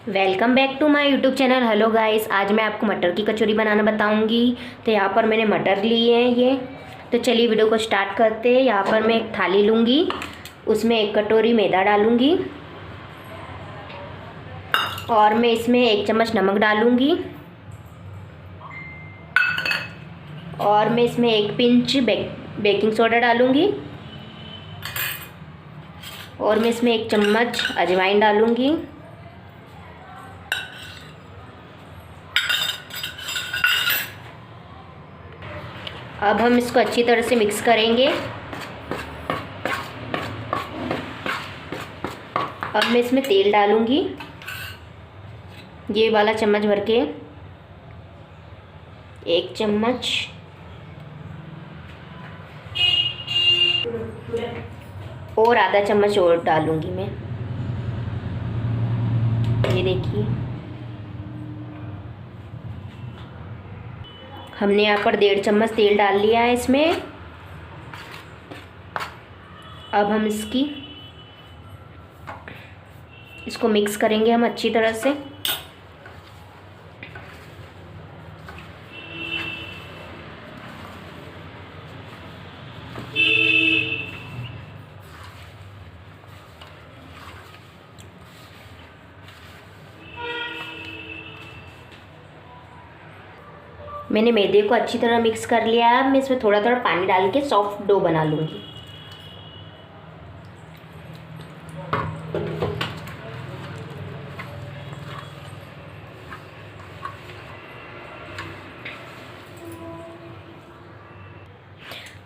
Welcome back to my YouTube channel. Hello guys, आज मैं आपको मटर की कचौरी बनाना बताऊंगी। तो यहाँ पर मैंने मटर लिए हैं ये। तो चलिए वीडियो को स्टार्ट करते हैं। यहाँ पर मैं एक थाली लूँगी, उसमें 1 कटोरी मैदा डालूँगी और मैं इसमें 1 चम्मच नमक डालूँगी और मैं इसमें 1 पिंच बेकिंग सोडा डालूँगी और मैं इसमें 1 चम्मच अजवाइन डालूँगी। अब हम इसको अच्छी तरह से मिक्स करेंगे। अब मैं इसमें तेल डालूँगी, ये वाला चम्मच भर के 1 चम्मच और आधा चम्मच और डालूँगी मैं। ये देखिए, हमने यहाँ पर 1.5 चम्मच तेल डाल लिया है इसमें। अब हम इसको मिक्स करेंगे हम अच्छी तरह से। मैंने मैदे को अच्छी तरह मिक्स कर लिया है। अब मैं इसमें थोड़ा थोड़ा पानी डाल के सॉफ्ट डो बना लूँगी।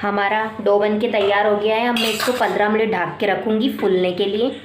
हमारा डो बन के तैयार हो गया है। अब मैं इसको 15 मिनट ढक के रखूँगी फूलने के लिए।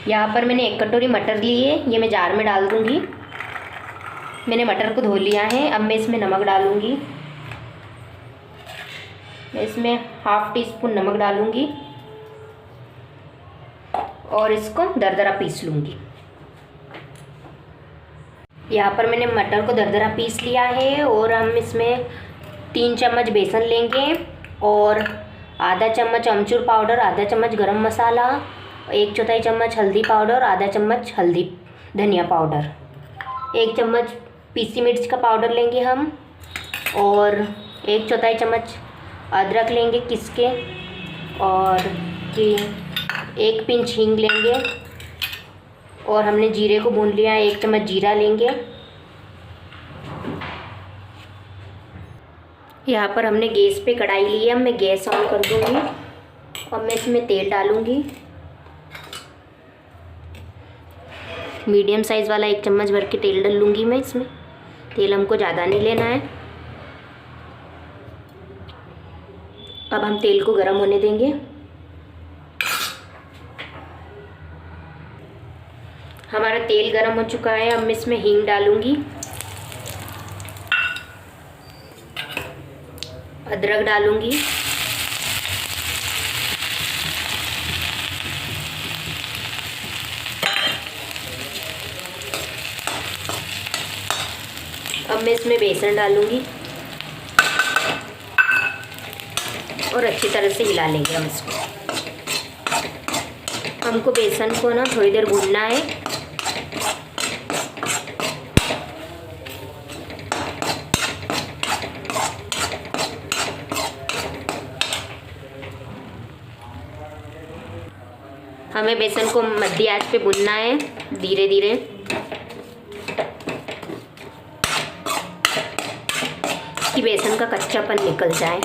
यहाँ पर मैंने 1 कटोरी मटर ली है, ये मैं जार में डाल दूँगी। मैंने मटर को धो लिया है। अब मैं इसमें नमक डालूँगी। मैं इसमें ½ टीस्पून नमक डालूँगी और इसको दरदरा पीस लूँगी। यहाँ पर मैंने मटर को दरदरा पीस लिया है और हम इसमें 3 चम्मच बेसन लेंगे और आधा चम्मच अमचूर पाउडर, आधा चम्मच गरम मसाला, 1/4 चम्मच हल्दी पाउडर, आधा चम्मच धनिया पाउडर, 1 चम्मच पीसी मिर्च का पाउडर लेंगे हम और 1/4 चम्मच अदरक लेंगे किस के और 1 पिंच हींग लेंगे और हमने जीरे को भून लिया है, 1 चम्मच जीरा लेंगे। यहाँ पर हमने गैस पे कढ़ाई ली है। अब मैं गैस ऑन कर दूँगी और मैं इसमें तेल डालूँगी। मीडियम साइज़ वाला 1 चम्मच भर के तेल डाल लूँगी मैं इसमें। तेल हमको ज़्यादा नहीं लेना है। अब हम तेल को गर्म होने देंगे। हमारा तेल गर्म हो चुका है। अब मैं इसमें हींग डालूँगी, अदरक डालूँगी, अब मैं इसमें बेसन डालूँगी और अच्छी तरह से हिला लेंगे हम इसको। हमको बेसन को ना थोड़ी देर भूनना है। हमें बेसन को मध्य आंच पे भूनना है, धीरे धीरे। कि बेसन का कच्चापन निकल जाए।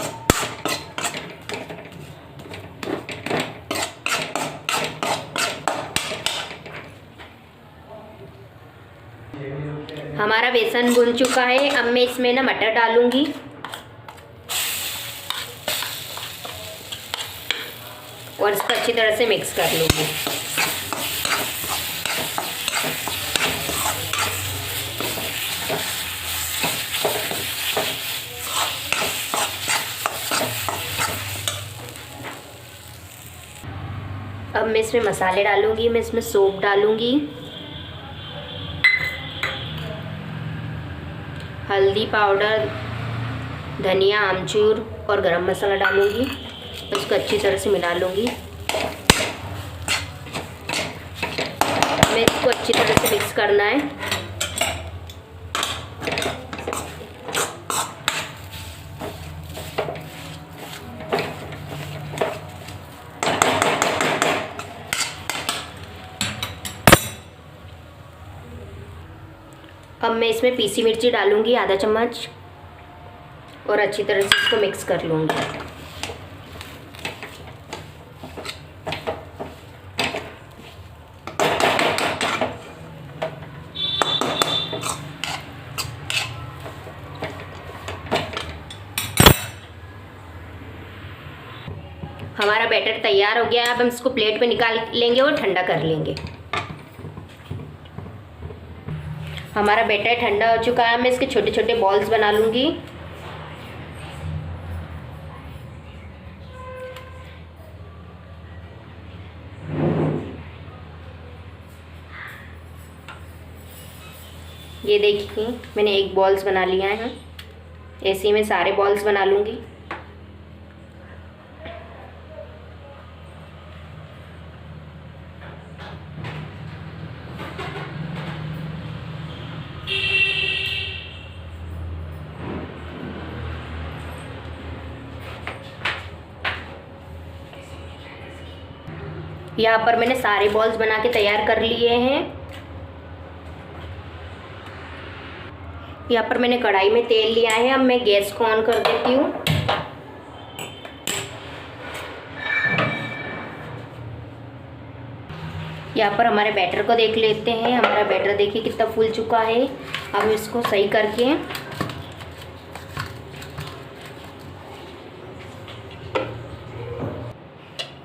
हमारा बेसन भुन चुका है। अब मैं इसमें ना मटर डालूंगी और इसको अच्छी तरह से मिक्स कर लूँगी। अब मैं इसमें मसाले डालूँगी। मैं इसमें सौंफ डालूँगी, हल्दी पाउडर, धनिया, आमचूर और गरम मसाला डालूँगी। इसको अच्छी तरह से मिला लूँगी। इसको अच्छी तरह से मिक्स करना है। अब मैं इसमें पीसी मिर्ची डालूंगी आधा चम्मच और अच्छी तरह से इसको मिक्स कर लूँगी। हमारा बैटर तैयार हो गया है। अब हम इसको प्लेट पे निकाल लेंगे और ठंडा कर लेंगे। हमारा बैटर ठंडा हो चुका है। मैं इसके छोटे छोटे बॉल्स बना लूँगी। ये देखिए मैंने एक बॉल्स बना लिया है। ऐसे ही मैं सारे बॉल्स बना लूँगी। यहाँ पर मैंने सारे बॉल्स बना के तैयार कर लिए हैं। यहाँ पर मैंने कढ़ाई में तेल लिया है। अब मैं गैस को ऑन कर देती हूँ। यहाँ पर हमारे बैटर को देख लेते हैं। हमारा बैटर देखिए कितना फूल चुका है। अब इसको सही करके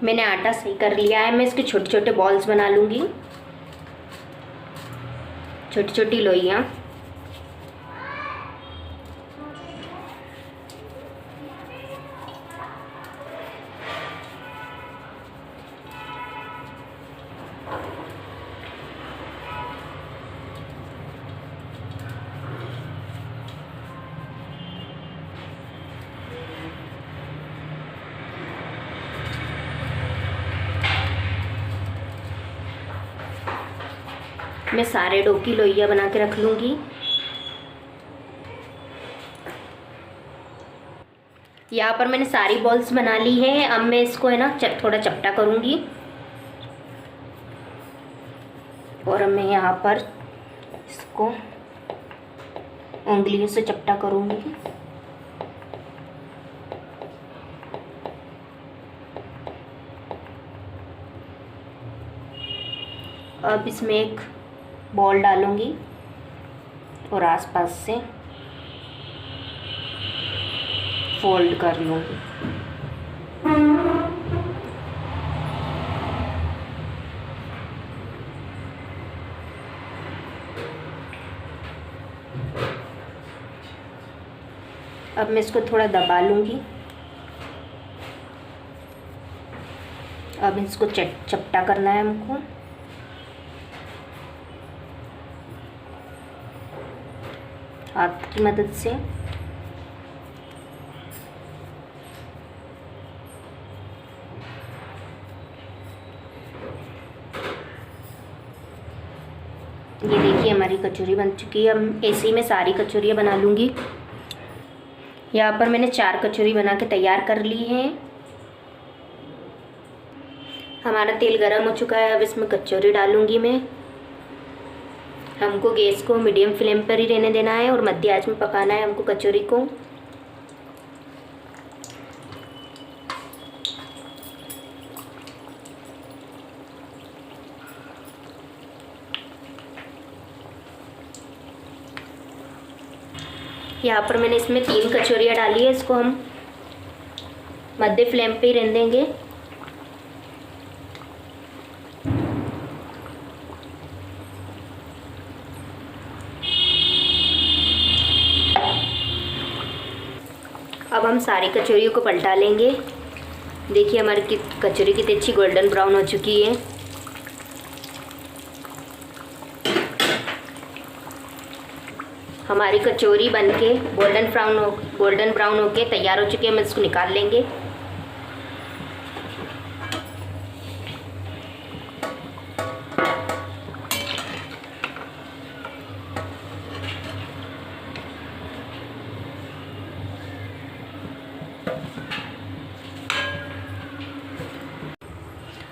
मैंने आटा सही कर लिया है। मैं इसके छोटे छोटे बॉल्स बना लूँगी, छोटी छोटी लोइयाँ। मैं सारे डो की लोइयाँ बना के रख लूँगी। यहाँ पर मैंने सारी बॉल्स बना ली है। अब मैं इसको है ना थोड़ा चपटा करूँगी और अब मैं यहाँ पर इसको उंगलियों से चपटा करूँगी। अब इसमें एक बॉल डालूँगी और आसपास से फोल्ड कर लूँगी। अब मैं इसको थोड़ा दबा लूँगी। अब इसको चपटा करना है हमको। हाथ की मदद से ये देखिए हमारी कचौरी बन चुकी है। अब ऐसे ही मैं सारी कचौरियाँ बना लूँगी। यहाँ पर मैंने 4 कचौरी बना के तैयार कर ली है। हमारा तेल गरम हो चुका है। अब इसमें कचौरी डालूँगी मैं। हमको गैस को मीडियम फ्लेम पर ही रहने देना है और मध्य आंच में पकाना है हमको कचौरी को। यहाँ पर मैंने इसमें 3 कचौरियाँ डाली है। इसको हम मध्य फ्लेम पे ही रहने देंगे। अब हम सारी कचौरियों को पलटा लेंगे। देखिए हमारी कचौरी कितनी अच्छी गोल्डन ब्राउन हो चुकी है। हमारी कचौरी बनके गोल्डन ब्राउन होके तैयार हो चुकी है। हम इसको निकाल लेंगे।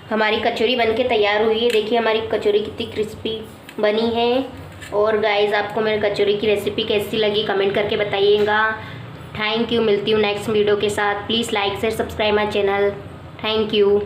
हमारी कचौरी बनके तैयार हुई है। देखिए हमारी कचौरी कितनी क्रिस्पी बनी है। और गाइस आपको मेरी कचौरी की रेसिपी कैसी लगी कमेंट करके बताइएगा। Thank you. मिलती हूँ नेक्स्ट वीडियो के साथ। Please like share subscribe my channel. Thank you.